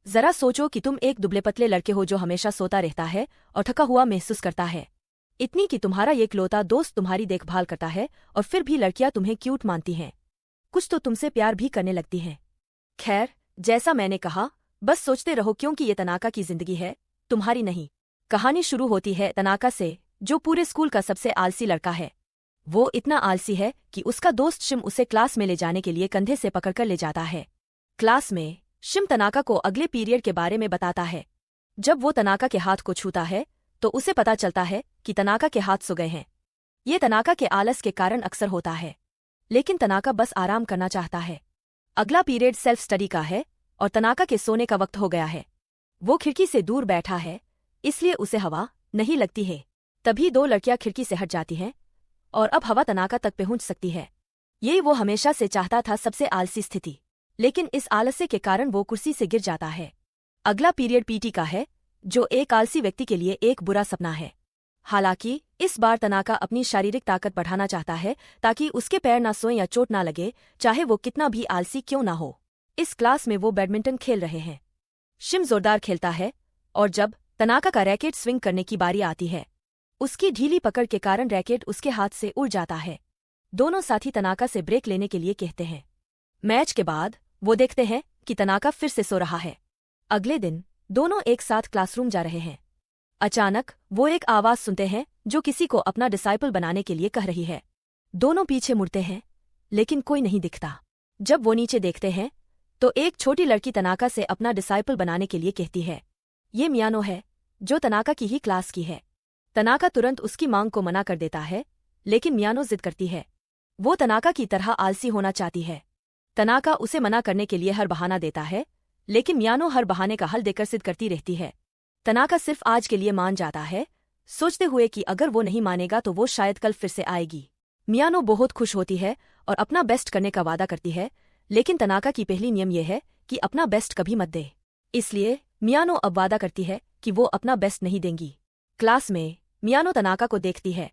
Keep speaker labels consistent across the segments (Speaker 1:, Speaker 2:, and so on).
Speaker 1: जरा सोचो कि तुम एक दुबले पतले लड़के हो जो हमेशा सोता रहता है और थका हुआ महसूस करता है। इतनी कि तुम्हारा ये इकलौता दोस्त तुम्हारी देखभाल करता है और फिर भी लड़कियां तुम्हें क्यूट मानती हैं। कुछ तो तुमसे प्यार भी करने लगती हैं। खैर, जैसा मैंने कहा, बस सोचते रहो क्योंकि ये तनाका की जिंदगी है, तुम्हारी नहीं। कहानी शुरू होती है तनाका से, जो पूरे स्कूल का सबसे आलसी लड़का है। वो इतना आलसी है कि उसका दोस्त शिम उसे क्लास में ले जाने के लिए कंधे से पकड़कर ले जाता है। क्लास में शिम तनाका को अगले पीरियड के बारे में बताता है। जब वो तनाका के हाथ को छूता है तो उसे पता चलता है कि तनाका के हाथ सो गए हैं। ये तनाका के आलस के कारण अक्सर होता है, लेकिन तनाका बस आराम करना चाहता है। अगला पीरियड सेल्फ स्टडी का है और तनाका के सोने का वक्त हो गया है। वो खिड़की से दूर बैठा है, इसलिए उसे हवा नहीं लगती है। तभी दो लड़कियां खिड़की से हट जाती हैं और अब हवा तनाका तक पहुंच सकती है। यही वो हमेशा से चाहता था, सबसे आलसी स्थिति। लेकिन इस आलस्य के कारण वो कुर्सी से गिर जाता है। अगला पीरियड पीटी का है, जो एक आलसी व्यक्ति के लिए एक बुरा सपना है। हालांकि इस बार तनाका अपनी शारीरिक ताकत बढ़ाना चाहता है ताकि उसके पैर ना सोएं या चोट ना लगे, चाहे वो कितना भी आलसी क्यों ना हो। इस क्लास में वो बैडमिंटन खेल रहे हैं। शिम जोरदार खेलता है और जब तनाका का रैकेट स्विंग करने की बारी आती है, उसकी ढीली पकड़ के कारण रैकेट उसके हाथ से उड़ जाता है। दोनों साथी तनाका से ब्रेक लेने के लिए कहते हैं। मैच के बाद वो देखते हैं कि तनाका फिर से सो रहा है। अगले दिन दोनों एक साथ क्लासरूम जा रहे हैं। अचानक वो एक आवाज सुनते हैं जो किसी को अपना डिसाइपल बनाने के लिए कह रही है। दोनों पीछे मुड़ते हैं, लेकिन कोई नहीं दिखता। जब वो नीचे देखते हैं तो एक छोटी लड़की तनाका से अपना डिसाइपल बनाने के लिए कहती है। ये मियानो है, जो तनाका की ही क्लास की है। तनाका तुरंत उसकी मांग को मना कर देता है, लेकिन मियानो जिद करती है। वो तनाका की तरह आलसी होना चाहती है। तनाका उसे मना करने के लिए हर बहाना देता है, लेकिन मियानो हर बहाने का हल देकर सिद्ध करती रहती है। तनाका सिर्फ आज के लिए मान जाता है, सोचते हुए कि अगर वो नहीं मानेगा तो वो शायद कल फिर से आएगी। मियानो बहुत खुश होती है और अपना बेस्ट करने का वादा करती है, लेकिन तनाका की पहली नियम यह है कि अपना बेस्ट कभी मत दे। इसलिए मियानो अब वादा करती है कि वो अपना बेस्ट नहीं देंगी। क्लास में मियानो तनाका को देखती है।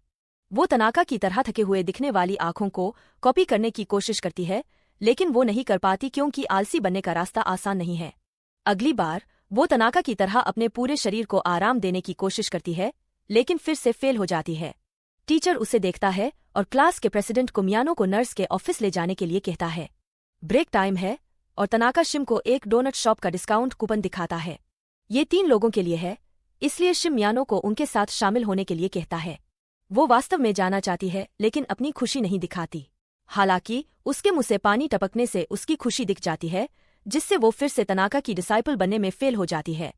Speaker 1: वो तनाका की तरह थके हुए दिखने वाली आंखों को कॉपी करने की कोशिश करती है, लेकिन वो नहीं कर पाती क्योंकि आलसी बनने का रास्ता आसान नहीं है। अगली बार वो तनाका की तरह अपने पूरे शरीर को आराम देने की कोशिश करती है, लेकिन फिर से फेल हो जाती है। टीचर उसे देखता है और क्लास के प्रेसिडेंट को मियानो को नर्स के ऑफिस ले जाने के लिए कहता है। ब्रेक टाइम है और तनाका शिम को एक डोनट शॉप का डिस्काउंट कूपन दिखाता है। ये 3 लोगों के लिए है, इसलिए शिम मियानो को उनके साथ शामिल होने के लिए कहता है। वो वास्तव में जाना चाहती है, लेकिन अपनी खुशी नहीं दिखाती। हालांकि उसके मुंह से पानी टपकने से उसकी खुशी दिख जाती है, जिससे वो फिर से तनाका की डिसाइपल बनने में फेल हो जाती है।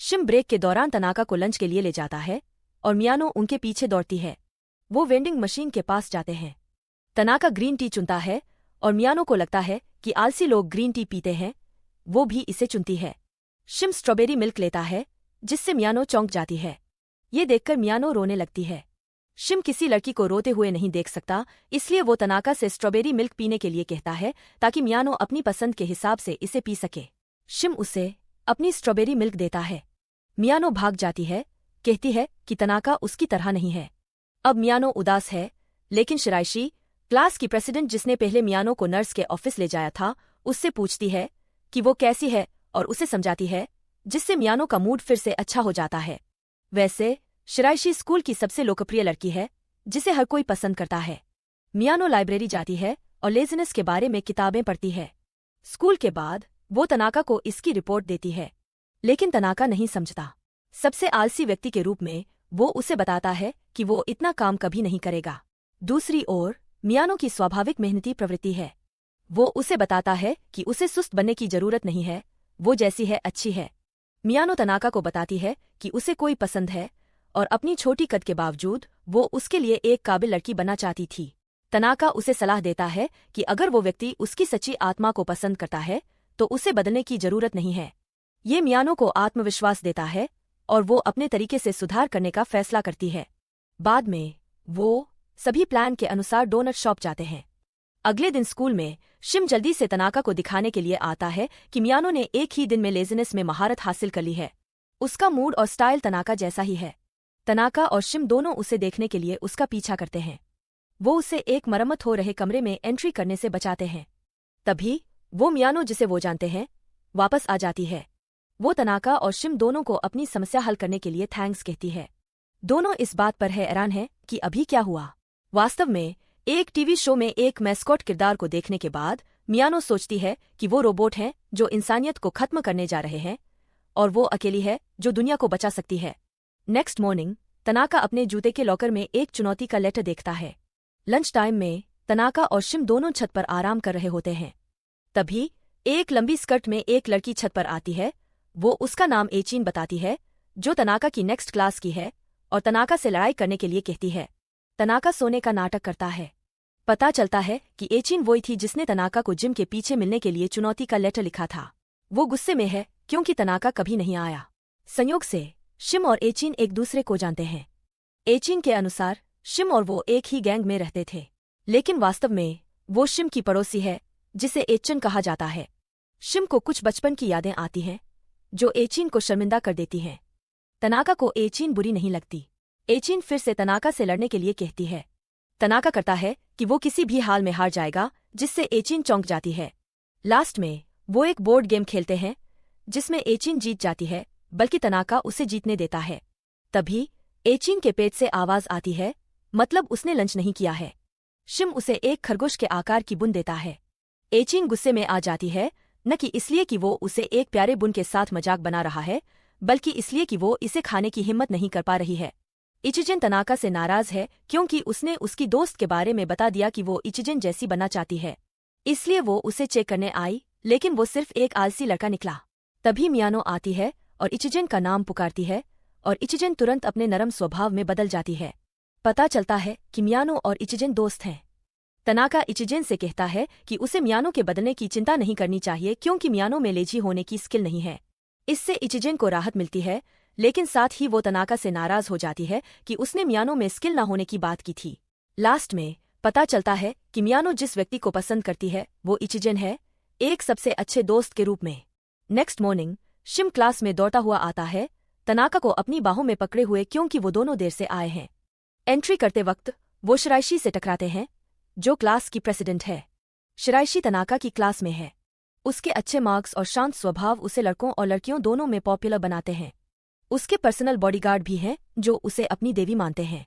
Speaker 1: शिम ब्रेक के दौरान तनाका को लंच के लिए ले जाता है और मियानो उनके पीछे दौड़ती है। वो वेंडिंग मशीन के पास जाते हैं। तनाका ग्रीन टी चुनता है और मियानो को लगता है कि आलसी लोग ग्रीन टी पीते हैं, वो भी इसे चुनती है। शिम स्ट्रॉबेरी मिल्क लेता है, जिससे मियानो चौंक जाती है। ये देखकर मियानो रोने लगती है। शिम किसी लड़की को रोते हुए नहीं देख सकता, इसलिए वो तनाका से स्ट्रॉबेरी मिल्क पीने के लिए कहता है ताकि मियानो अपनी पसंद के हिसाब से इसे पी सके। शिम उसे अपनी स्ट्रॉबेरी मिल्क देता है। मियानो भाग जाती है, कहती है कि तनाका उसकी तरह नहीं है। अब मियानो उदास है, लेकिन शिराइशी, क्लास की प्रेसिडेंट जिसने पहले मियानो को नर्स के ऑफिस ले जाया था, उससे पूछती है कि वो कैसी है और उसे समझाती है, जिससे मियानो का मूड फिर से अच्छा हो जाता है। वैसे शिराइशी स्कूल की सबसे लोकप्रिय लड़की है, जिसे हर कोई पसंद करता है। मियानो लाइब्रेरी जाती है और लेज़ीनेस के बारे में किताबें पढ़ती है। स्कूल के बाद वो तनाका को इसकी रिपोर्ट देती है, लेकिन तनाका नहीं समझता। सबसे आलसी व्यक्ति के रूप में वो उसे बताता है कि वो इतना काम कभी नहीं करेगा। दूसरी ओर मियानो की स्वाभाविक मेहनती प्रवृत्ति है। वो उसे बताता है कि उसे सुस्त बनने की जरूरत नहीं है, वो जैसी है अच्छी है। मियानो तनाका को बताती है कि उसे कोई पसंद है और अपनी छोटी कद के बावजूद वो उसके लिए एक काबिल लड़की बनना चाहती थी। तनाका उसे सलाह देता है कि अगर वो व्यक्ति उसकी सच्ची आत्मा को पसंद करता है तो उसे बदलने की जरूरत नहीं है। ये मियानो को आत्मविश्वास देता है और वो अपने तरीके से सुधार करने का फैसला करती है। बाद में वो सभी प्लान के अनुसार डोनट शॉप जाते हैं। अगले दिन स्कूल में शिम जल्दी से तनाका को दिखाने के लिए आता है कि मियानो ने एक ही दिन में लेज़ीनेस में महारत हासिल कर ली है। उसका मूड और स्टाइल तनाका जैसा ही है। तनाका और शिम दोनों उसे देखने के लिए उसका पीछा करते हैं। वो उसे एक मरम्मत हो रहे कमरे में एंट्री करने से बचाते हैं। तभी वो मियानो, जिसे वो जानते हैं, वापस आ जाती है। वो तनाका और शिम दोनों को अपनी समस्या हल करने के लिए थैंक्स कहती है। दोनों इस बात पर हैरान है कि अभी क्या हुआ। वास्तव में एक टीवी शो में एक मैस्कॉट किरदार को देखने के बाद मियानो सोचती है कि वो रोबोट हैं जो इंसानियत को खत्म करने जा रहे हैं और वो अकेली है जो दुनिया को बचा सकती है। नेक्स्ट मॉर्निंग तनाका अपने जूते के लॉकर में एक चुनौती का लेटर देखता है। लंच टाइम में तनाका और शिम दोनों छत पर आराम कर रहे होते हैं। तभी एक लंबी स्कर्ट में एक लड़की छत पर आती है। वो उसका नाम एचिन बताती है, जो तनाका की नेक्स्ट क्लास की है और तनाका से लड़ाई करने के लिए कहती है। तनाका सोने का नाटक करता है। पता चलता है कि एचिन वही थी जिसने तनाका को जिम के पीछे मिलने के लिए चुनौती का लेटर लिखा था। वो गुस्से में है क्योंकि तनाका कभी नहीं आया। संयोग से शिम और एचिन एक दूसरे को जानते हैं। एचिन के अनुसार शिम और वो एक ही गैंग में रहते थे, लेकिन वास्तव में वो शिम की पड़ोसी है जिसे एचिन कहा जाता है। शिम को कुछ बचपन की यादें आती हैं जो एचिन को शर्मिंदा कर देती हैं। तनाका को एचिन बुरी नहीं लगती। एचिन फिर से तनाका से लड़ने के लिए कहती है। तनाका करता है कि वो किसी भी हाल में हार जाएगा, जिससे एचिन चौंक जाती है। लास्ट में वो एक बोर्ड गेम खेलते हैं जिसमें एचिन जीत जाती है, बल्कि तनाका उसे जीतने देता है। तभी एचिन के पेट से आवाज आती है, मतलब उसने लंच नहीं किया है। शिम उसे एक खरगोश के आकार की बुन देता है। एचिन गुस्से में आ जाती है, न कि इसलिए कि वो उसे एक प्यारे बुन के साथ मजाक बना रहा है, बल्कि इसलिए कि वो इसे खाने की हिम्मत नहीं कर पा रही है। इचिजन तनाका से नाराज है क्योंकि उसने उसकी दोस्त के बारे में बता दिया कि वो इचिजन जैसी बनना चाहती है। इसलिए वो उसे चेक करने आई, लेकिन वो सिर्फ एक आलसी लड़का निकला। तभी मियानो आती है और इचिजन का नाम पुकारती है और इचिजन तुरंत अपने नरम स्वभाव में बदल जाती है। पता चलता है कि मियानो और इचिजन दोस्त हैं। तनाका इचिजन से कहता है कि उसे मियानो के बदलने की चिंता नहीं करनी चाहिए क्योंकि मियानो में लेजी होने की स्किल नहीं है। इससे इचिजन को राहत मिलती है, लेकिन साथ ही वो तनाका से नाराज हो जाती है कि उसने मियानो में स्किल ना होने की बात की थी। लास्ट में पता चलता है कि मियानो जिस व्यक्ति को पसंद करती है वो इचिजन है, एक सबसे अच्छे दोस्त के रूप में। नेक्स्ट मॉर्निंग शिम क्लास में दौड़ता हुआ आता है, तनाका को अपनी बाहों में पकड़े हुए क्योंकि वो दोनों देर से आए हैं। एंट्री करते वक्त वो शिराइशी से टकराते हैं, जो क्लास की प्रेसिडेंट है। शिराइशी तनाका की क्लास में है। उसके अच्छे मार्क्स और शांत स्वभाव उसे लड़कों और लड़कियों दोनों में पॉपुलर बनाते हैं। उसके पर्सनल बॉडीगार्ड भी हैं जो उसे अपनी देवी मानते हैं।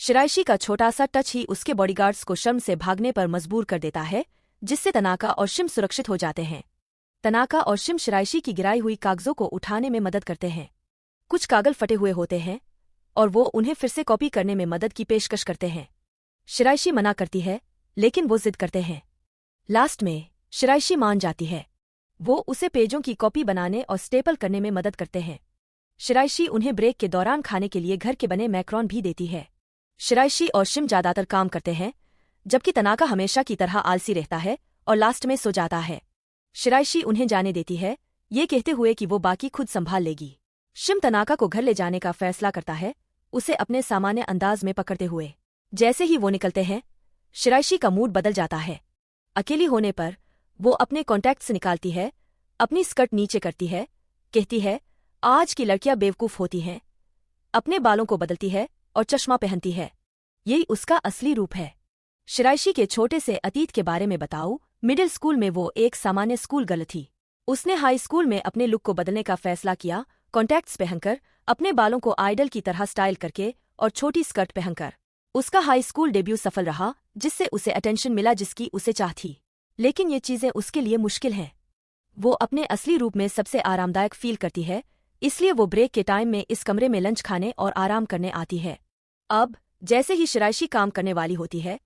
Speaker 1: शिराइशी का छोटा सा टच ही उसके बॉडीगार्ड्स को शर्म से भागने पर मजबूर कर देता है, जिससे तनाका और शिम सुरक्षित हो जाते हैं। तनाका और शिम शिराइशी की गिराई हुई कागजों को उठाने में मदद करते हैं। कुछ कागज फटे हुए होते हैं और वो उन्हें फिर से कॉपी करने में मदद की पेशकश करते हैं। शिराइशी मना करती है, लेकिन वो जिद करते हैं। लास्ट में शिराइशी मान जाती है। वो उसे पेजों की कॉपी बनाने और स्टेपल करने में मदद करते हैं। शिराइशी उन्हें ब्रेक के दौरान खाने के लिए घर के बने मैक्रोन भी देती है। शिराइशी और शिम ज्यादातर काम करते हैं, जबकि तनाका हमेशा की तरह आलसी रहता है और लास्ट में सो जाता है। शिराइशी उन्हें जाने देती है, ये कहते हुए कि वो बाकी खुद संभाल लेगी। शिम तनाका को घर ले जाने का फैसला करता है, उसे अपने सामान्य अंदाज में पकड़ते हुए। जैसे ही वो निकलते हैं, शिराइशी का मूड बदल जाता है। अकेली होने पर वो अपने कॉन्टैक्ट्स निकालती है, अपनी स्कर्ट नीचे करती है, कहती है, आज की लड़कियां बेवकूफ होती हैं, अपने बालों को बदलती है और चश्मा पहनती है। यही उसका असली रूप है। शिराइशी के छोटे से अतीत के बारे में बताऊं, मिडिल स्कूल में वो एक सामान्य स्कूल गर्ल थी। उसने हाई स्कूल में अपने लुक को बदलने का फैसला किया, कॉन्टैक्ट्स पहनकर, अपने बालों को आइडल की तरह स्टाइल करके और छोटी स्कर्ट पहनकर। उसका हाई स्कूल डेब्यू सफल रहा, जिससे उसे अटेंशन मिला जिसकी उसे चाह थी। लेकिन ये चीजें उसके लिए मुश्किल हैं। वो अपने असली रूप में सबसे आरामदायक फील करती है, इसलिए वो ब्रेक के टाइम में इस कमरे में लंच खाने और आराम करने आती है। अब जैसे ही शिराइशी काम करने वाली होती है,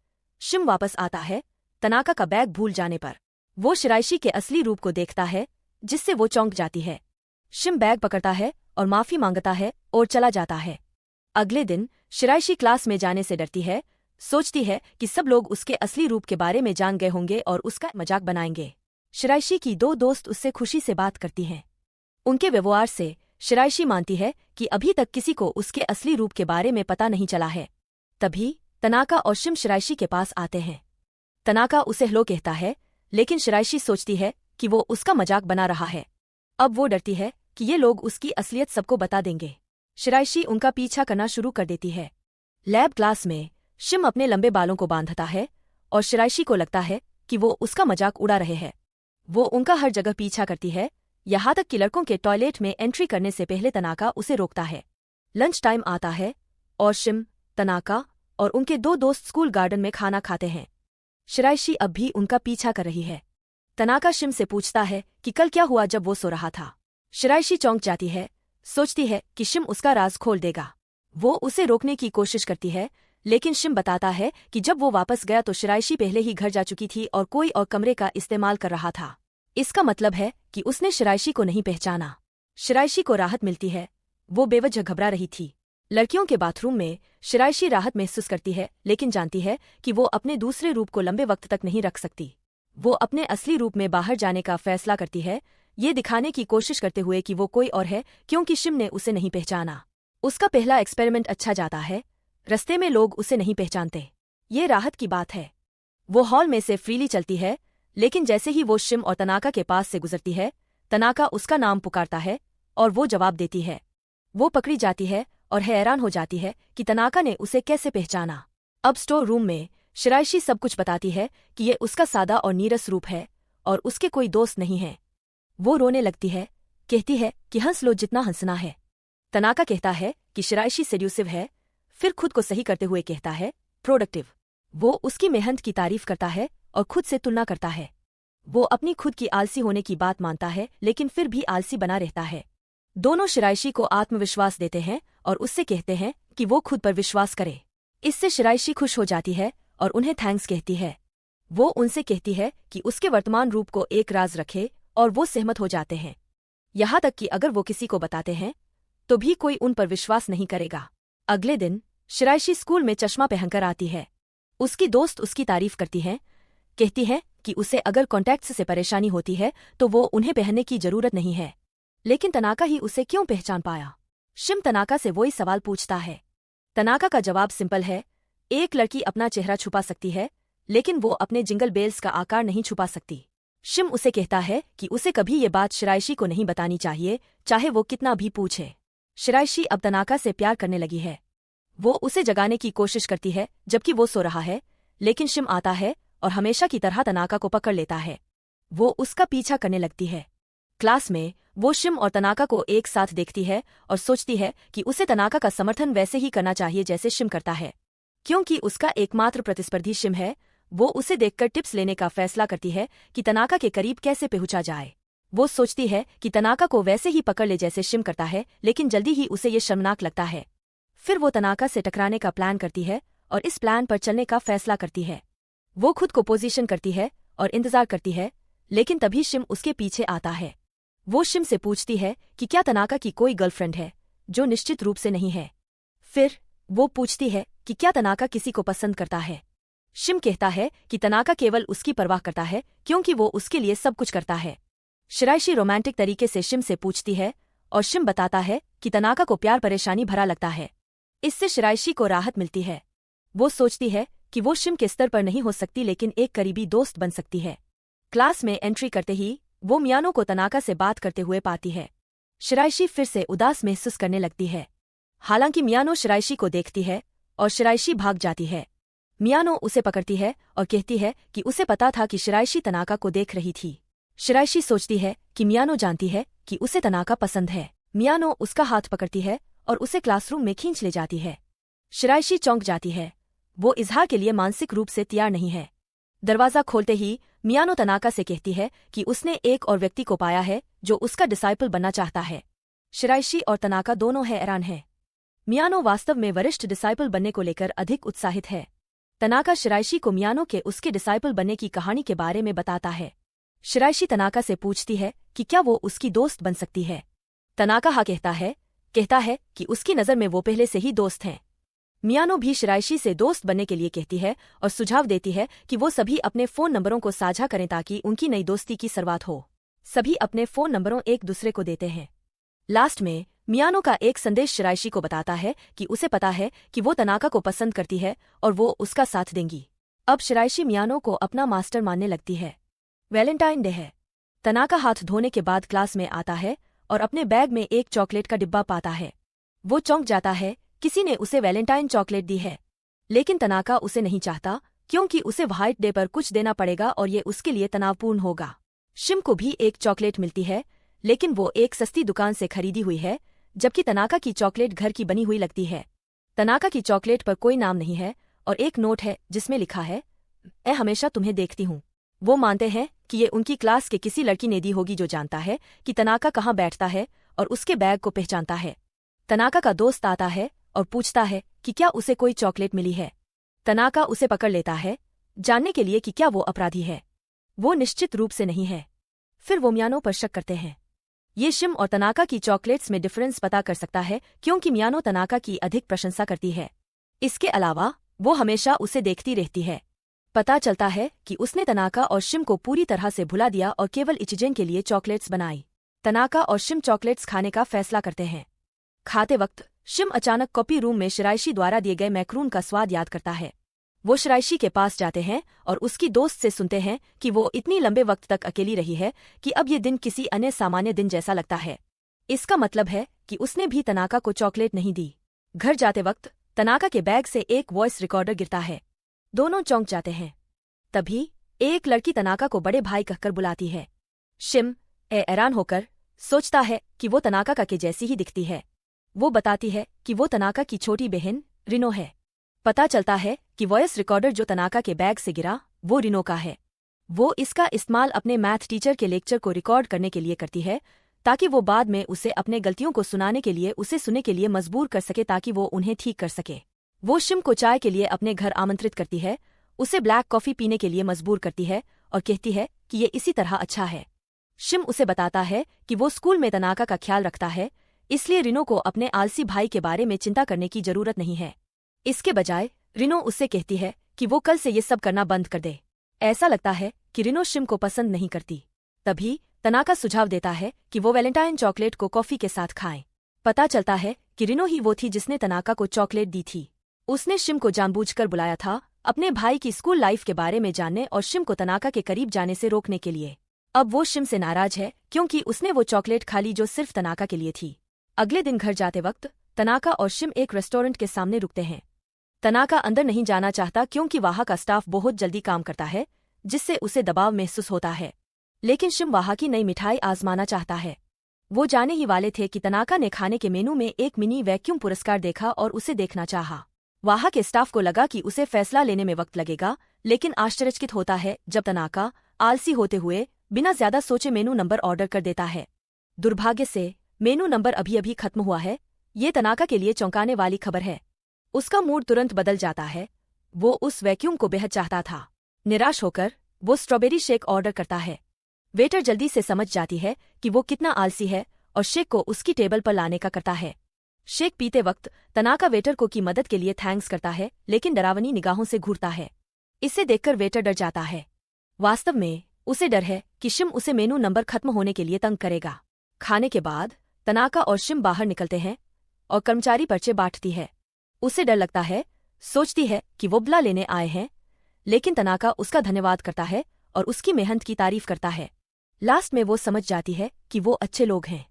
Speaker 1: शिम वापस आता है, तनाका का बैग भूल जाने पर। वो शिराइशी के असली रूप को देखता है, जिससे वो चौंक जाती है। शिम बैग पकड़ता है और माफी मांगता है और चला जाता है। अगले दिन शिराइशी क्लास में जाने से डरती है, सोचती है कि सब लोग उसके असली रूप के बारे में जान गए होंगे और उसका मजाक बनाएंगे। शिराइशी की दो दोस्त उससे खुशी से बात करती हैं। उनके व्यवहार से शिराइशी मानती है कि अभी तक किसी को उसके असली रूप के बारे में पता नहीं चला है। तभी तनाका और शिम शिराइशी के पास आते हैं। तनाका उसे हेलो कहता है, लेकिन शिराइशी सोचती है कि वो उसका मजाक बना रहा है। अब वो डरती है कि ये लोग उसकी असलियत सबको बता देंगे। शिराइशी उनका पीछा करना शुरू कर देती है। लैब क्लास में शिम अपने लंबे बालों को बांधता है और शिराइशी को लगता है कि वो उसका मजाक उड़ा रहे हैं। वो उनका हर जगह पीछा करती है, यहाँ तक कि लड़कों के टॉयलेट में एंट्री करने से पहले तनाका उसे रोकता है। लंच टाइम आता है और शिम, तनाका और उनके 2 दोस्त स्कूल गार्डन में खाना खाते हैं। शिराइशी अब भी उनका पीछा कर रही है। तनाका शिम से पूछता है कि कल क्या हुआ जब वो सो रहा था। शिराइशी चौंक जाती है, सोचती है कि शिम उसका राज खोल देगा। वो उसे रोकने की कोशिश करती है, लेकिन शिम बताता है कि जब वो वापस गया तो शिराइशी पहले ही घर जा चुकी थी और कोई और कमरे का इस्तेमाल कर रहा था। इसका मतलब है कि उसने शिराइशी को नहीं पहचाना। शिराइशी को राहत मिलती है, वो बेवजह घबरा रही थी। लड़कियों के बाथरूम में शिराइशी राहत महसूस करती है, लेकिन जानती है कि वो अपने दूसरे रूप को लंबे वक्त तक नहीं रख सकती। वो अपने असली रूप में बाहर जाने का फैसला करती है, ये दिखाने की कोशिश करते हुए कि वो कोई और है, क्योंकि शिम ने उसे नहीं पहचाना। उसका पहला एक्सपेरिमेंट अच्छा जाता है, रस्ते में लोग उसे नहीं पहचानते। ये राहत की बात है। वो हॉल में से फ्रीली चलती है, लेकिन जैसे ही वो शिम और तनाका के पास से गुजरती है, तनाका उसका नाम पुकारता है और वो जवाब देती है। वो पकड़ी जाती है और हैरान हो जाती है कि तनाका ने उसे कैसे पहचाना। अब स्टोर रूम में शिराइशी सब कुछ बताती है कि ये उसका सादा और नीरस रूप है और उसके कोई दोस्त नहीं है। वो रोने लगती है, कहती है कि हंस लो जितना हंसना है। तनाका कहता है कि शिराइशी सेड्यूसिव है, फिर खुद को सही करते हुए कहता है प्रोडक्टिव। वो उसकी मेहनत की तारीफ करता है और खुद से तुलना करता है। वो अपनी खुद की आलसी होने की बात मानता है, लेकिन फिर भी आलसी बना रहता है। दोनों शिराइशी को आत्मविश्वास देते हैं और उससे कहते हैं कि वो खुद पर विश्वास करे। इससे शिराइशी खुश हो जाती है और उन्हें थैंक्स कहती है। वो उनसे कहती है कि उसके वर्तमान रूप को एक राज रखे और वो सहमत हो जाते हैं। यहाँ तक कि अगर वो किसी को बताते हैं तो भी कोई उन पर विश्वास नहीं करेगा। अगले दिन शिराइशी स्कूल में चश्मा पहनकर आती है। उसकी दोस्त उसकी तारीफ करती हैं, कहती हैं कि उसे अगर कॉन्टैक्ट्स से परेशानी होती है तो वो उन्हें पहनने की जरूरत नहीं है। लेकिन तनाका ही उसे क्यों पहचान पाया? शिम तनाका से वही सवाल पूछता है। तनाका का जवाब सिंपल है, एक लड़की अपना चेहरा छुपा सकती है, लेकिन वो अपने जिंगल बेल्स का आकार नहीं छुपा सकती। शिम उसे कहता है कि उसे कभी ये बात शिराइशी को नहीं बतानी चाहिए, चाहे वो कितना भी पूछे। शिराइशी अब तनाका से प्यार करने लगी है। वो उसे जगाने की कोशिश करती है जबकि वो सो रहा है, लेकिन शिम आता है और हमेशा की तरह तनाका को पकड़ लेता है। वो उसका पीछा करने लगती है। क्लास में वो शिम और तनाका को एक साथ देखती है और सोचती है कि उसे तनाका का समर्थन वैसे ही करना चाहिए जैसे शिम करता है। क्योंकि उसका एकमात्र प्रतिस्पर्धी शिम है, वो उसे देखकर टिप्स लेने का फैसला करती है कि तनाका के करीब कैसे पहुंचा जाए। वो सोचती है कि तनाका को वैसे ही पकड़ ले जैसे शिम करता है, लेकिन जल्दी ही उसे ये शर्मनाक लगता है। फिर वो तनाका से टकराने का प्लान करती है और इस प्लान पर चलने का फैसला करती है। वो खुद को पोजीशन करती है और इंतजार करती है, लेकिन तभी शिम उसके पीछे आता है। वो शिम से पूछती है कि क्या तनाका की कोई गर्लफ्रेंड है, जो निश्चित रूप से नहीं है। फिर वो पूछती है कि क्या तनाका किसी को पसंद करता है। शिम कहता है कि तनाका केवल उसकी परवाह करता है क्योंकि वो उसके लिए सब कुछ करता है। शिराइशी रोमांटिक तरीके से शिम से पूछती है और शिम बताता है कि तनाका को प्यार परेशानी भरा लगता है। इससे शिराइशी को राहत मिलती है। वो सोचती है कि वो शिम के स्तर पर नहीं हो सकती, लेकिन एक करीबी दोस्त बन सकती है। क्लास में एंट्री करते ही वो मियानो को तनाका से बात करते हुए पाती है। शिराइशी फिर से उदास महसूस करने लगती है। हालांकि मियानो शिराइशी को देखती है और शिराइशी भाग जाती है। मियानो उसे पकड़ती है और कहती है कि उसे पता था कि शिराइशी तनाका को देख रही थी। शिराइशी सोचती है कि मियानो जानती है कि उसे तनाका पसंद है। मियानो उसका हाथ पकड़ती है और उसे क्लासरूम में खींच ले जाती है। शिराइशी चौंक जाती है। वो इजहार के लिए मानसिक रूप से तैयार नहीं है। दरवाजा खोलते ही मियानो तनाका से कहती है कि उसने एक और व्यक्ति को पाया है जो उसका डिसाइपल बनना चाहता है। शिराइशी और तनाका दोनों हैरान हैं। मियानो वास्तव में वरिष्ठ डिसाइपल बनने को लेकर अधिक उत्साहित है। तनाका शिराइशी को मियानो के उसके डिसाइपल बनने की कहानी के बारे में बताता है। शिराइशी तनाका से पूछती है कि क्या वो उसकी दोस्त बन सकती है। तनाका हाँ कहता है कि उसकी नज़र में वो पहले से ही दोस्त हैं। मियानो भी शिराइशी से दोस्त बनने के लिए कहती है और सुझाव देती है कि वो सभी अपने फ़ोन नंबरों को साझा करें ताकि उनकी नई दोस्ती की शुरुआत हो। सभी अपने फ़ोन नंबरों एक दूसरे को देते हैं। लास्ट में मियानो का एक संदेश शिराइशी को बताता है कि उसे पता है कि वो तनाका को पसंद करती है और वो उसका साथ देंगी। अब शिराइशी मियानो को अपना मास्टर मानने लगती है। वैलेंटाइन डे है। तनाका हाथ धोने के बाद क्लास में आता है और अपने बैग में एक चॉकलेट का डिब्बा पाता है। वो चौंक जाता है, किसी ने उसे वैलेंटाइन चॉकलेट दी है। लेकिन तनाका उसे नहीं चाहता क्योंकि उसे व्हाइट डे पर कुछ देना पड़ेगा और ये उसके लिए तनावपूर्ण होगा। शिम को भी एक चॉकलेट मिलती है, लेकिन वो एक सस्ती दुकान से खरीदी हुई है, जबकि तनाका की चॉकलेट घर की बनी हुई लगती है। तनाका की चॉकलेट पर कोई नाम नहीं है और एक नोट है जिसमें लिखा है, मैं हमेशा तुम्हें देखती हूँ। वो मानते हैं कि ये उनकी क्लास के किसी लड़की ने दी होगी जो जानता है कि तनाका कहाँ बैठता है और उसके बैग को पहचानता है। तनाका का दोस्त आता है और पूछता है कि क्या उसे कोई चॉकलेट मिली है। तनाका उसे पकड़ लेता है, जानने के लिए कि क्या वो अपराधी है। वो निश्चित रूप से नहीं है। फिर वो मियानो पर शक करते हैं। ये शिम और तनाका की चॉकलेट्स में डिफरेंस पता कर सकता है क्योंकि मियानो तनाका की अधिक प्रशंसा करती है। इसके अलावा वो हमेशा उसे देखती रहती है। पता चलता है कि उसने तनाका और शिम को पूरी तरह से भुला दिया और केवल इचिजेन के लिए चॉकलेट्स बनाई। तनाका और शिम चॉकलेट्स खाने का फैसला करते हैं। खाते वक्त शिम अचानक कॉपी रूम में शिराइशी द्वारा दिए गए मैक्रून का स्वाद याद करता है। वो शिराइशी के पास जाते हैं और उसकी दोस्त से सुनते हैं कि वो इतनी लंबे वक्त तक अकेली रही है कि अब ये दिन किसी अन्य सामान्य दिन जैसा लगता है। इसका मतलब है कि उसने भी तनाका को चॉकलेट नहीं दी। घर जाते वक्त तनाका के बैग से एक वॉइस रिकॉर्डर गिरता है। दोनों चौंक जाते हैं। तभी एक लड़की तनाका को बड़े भाई कहकर बुलाती है। शिम हैरान होकर सोचता है कि वो तनाका का के जैसी ही दिखती है। वो बताती है कि वो तनाका की छोटी बहन रिनो है। पता चलता है कि वॉइस रिकॉर्डर जो तनाका के बैग से गिरा वो रिनो का है। वो इसका इस्तेमाल अपने मैथ टीचर के लेक्चर को रिकॉर्ड करने के लिए करती है ताकि वो बाद में उसे अपने गलतियों को सुनाने के लिए उसे सुनने के लिए मजबूर कर सके ताकि वो उन्हें ठीक कर सके। वो शिम को चाय के लिए अपने घर आमंत्रित करती है, उसे ब्लैक कॉफी पीने के लिए मजबूर करती है और कहती है कि ये इसी तरह अच्छा है। शिम उसे बताता है कि वो स्कूल में तनाका का ख्याल रखता है, इसलिए रिनो को अपने आलसी भाई के बारे में चिंता करने की जरूरत नहीं है। इसके बजाय रिनो उससे कहती है कि वो कल से ये सब करना बंद कर दे। ऐसा लगता है कि रिनो शिम को पसंद नहीं करती। तभी तनाका सुझाव देता है कि वो वैलेंटाइन चॉकलेट को कॉफी के साथ खाएं। पता चलता है कि रिनो ही वो थी जिसने तनाका को चॉकलेट दी थी। उसने शिम को जानबूझकर बुलाया था अपने भाई की स्कूल लाइफ के बारे में जानने और शिम को तनाका के करीब जाने से रोकने के लिए। अब वो शिम से नाराज है क्योंकि उसने वो चॉकलेट खा ली जो सिर्फ तनाका के लिए थी। अगले दिन घर जाते वक्त तनाका और शिम एक रेस्टोरेंट के सामने रुकते हैं। तनाका अंदर नहीं जाना चाहता क्योंकि वहाँ का स्टाफ बहुत जल्दी काम करता है, जिससे उसे दबाव महसूस होता है। लेकिन शिम वहाँ की नई मिठाई आजमाना चाहता है। वो जाने ही वाले थे कि तनाका ने खाने के मेनू में एक मिनी वैक्यूम पुरस्कार देखा और उसे देखना चाहा। वहाँ के स्टाफ को लगा कि उसे फैसला लेने में वक्त लगेगा, लेकिन आश्चर्यचकित होता है जब तनाका आलसी होते हुए बिना ज्यादा सोचे मेनू नंबर ऑर्डर कर देता है। दुर्भाग्य से मेनू नंबर अभी अभी खत्म हुआ है। ये तनाका के लिए चौंकाने वाली खबर है। उसका मूड तुरंत बदल जाता है। वो उस वैक्यूम को बेहद चाहता था। निराश होकर वो स्ट्रॉबेरी शेक ऑर्डर करता है। वेटर जल्दी से समझ जाती है कि वो कितना आलसी है और शेक को उसकी टेबल पर लाने का करता है। शेक पीते वक्त तनाका वेटर को की मदद के लिए थैंक्स करता है, लेकिन डरावनी निगाहों से घूरता है। इसे देखकर वेटर डर जाता है। वास्तव में उसे डर है कि शिम उसे मेनू नंबर खत्म होने के लिए तंग करेगा। खाने के बाद तनाका और शिम बाहर निकलते हैं और कर्मचारी पर्चे बांटती है। उसे डर लगता है, सोचती है कि वो बदला लेने आए हैं, लेकिन तनाका उसका धन्यवाद करता है और उसकी मेहनत की तारीफ करता है। लास्ट में वो समझ जाती है कि वो अच्छे लोग हैं।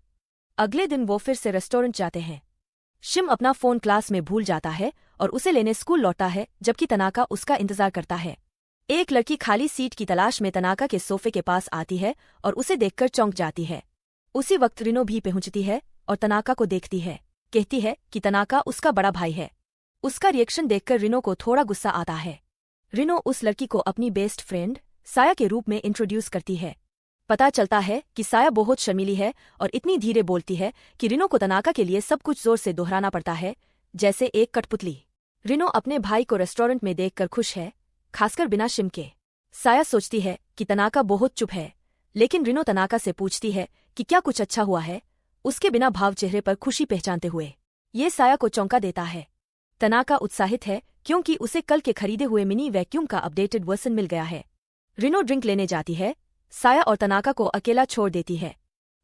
Speaker 1: अगले दिन वो फिर से रेस्टोरेंट जाते हैं। शिम अपना फोन क्लास में भूल जाता है और उसे लेने स्कूल लौटता है, जबकि तनाका उसका इंतजार करता है। एक लड़की खाली सीट की तलाश में तनाका के सोफे के पास आती है और उसे देखकर चौंक जाती है। उसी वक्त रिनो भी पहुंचती है और तनाका को देखती है। कहती है कि तनाका उसका बड़ा भाई है। उसका रिएक्शन देखकर रिनो को थोड़ा गुस्सा आता है। रिनो उस लड़की को अपनी बेस्ट फ्रेंड साया के रूप में इंट्रोड्यूस करती है। पता चलता है कि साया बहुत शर्मीली है और इतनी धीरे बोलती है कि रिनो को तनाका के लिए सब कुछ जोर से दोहराना पड़ता है, जैसे एक कठपुतली। रिनो अपने भाई को रेस्टोरेंट में देखकर खुश है, खासकर बिना शिम के। साया सोचती है कि तनाका बहुत चुप है, लेकिन रिनो तनाका से पूछती है कि क्या कुछ अच्छा हुआ है, उसके बिना भाव चेहरे पर खुशी पहचानते हुए। ये साया को चौंका देता है। तनाका उत्साहित है क्योंकि उसे कल के खरीदे हुए मिनी वैक्यूम का अपडेटेड वर्जन मिल गया है। रिनो ड्रिंक लेने जाती है। साया और तनाका को अकेला छोड़ देती है।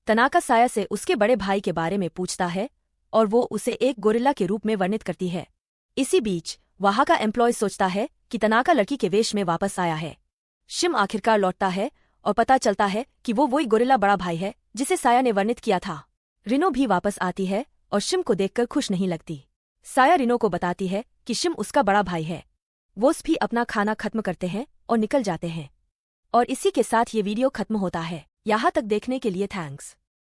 Speaker 1: तनाका साया से उसके बड़े भाई के बारे में पूछता है और वो उसे एक गोरिल्ला के रूप में वर्णित करती है। इसी बीच वहाँ का एम्प्लॉय सोचता है कि तनाका लड़की के वेश में वापस आया है। शिम आखिरकार लौटता है और पता चलता है कि वो वही गोरिल्ला बड़ा भाई है जिसे साया ने वर्णित किया था। रिनो भी वापस आती है और शिम को देखकर खुश नहीं लगती। साया रिनो को बताती है कि शिम उसका बड़ा भाई है। वो भी अपना खाना खत्म करते हैं और निकल जाते हैं। और इसी के साथ ये वीडियो खत्म होता है। यहाँ तक देखने के लिए थैंक्स।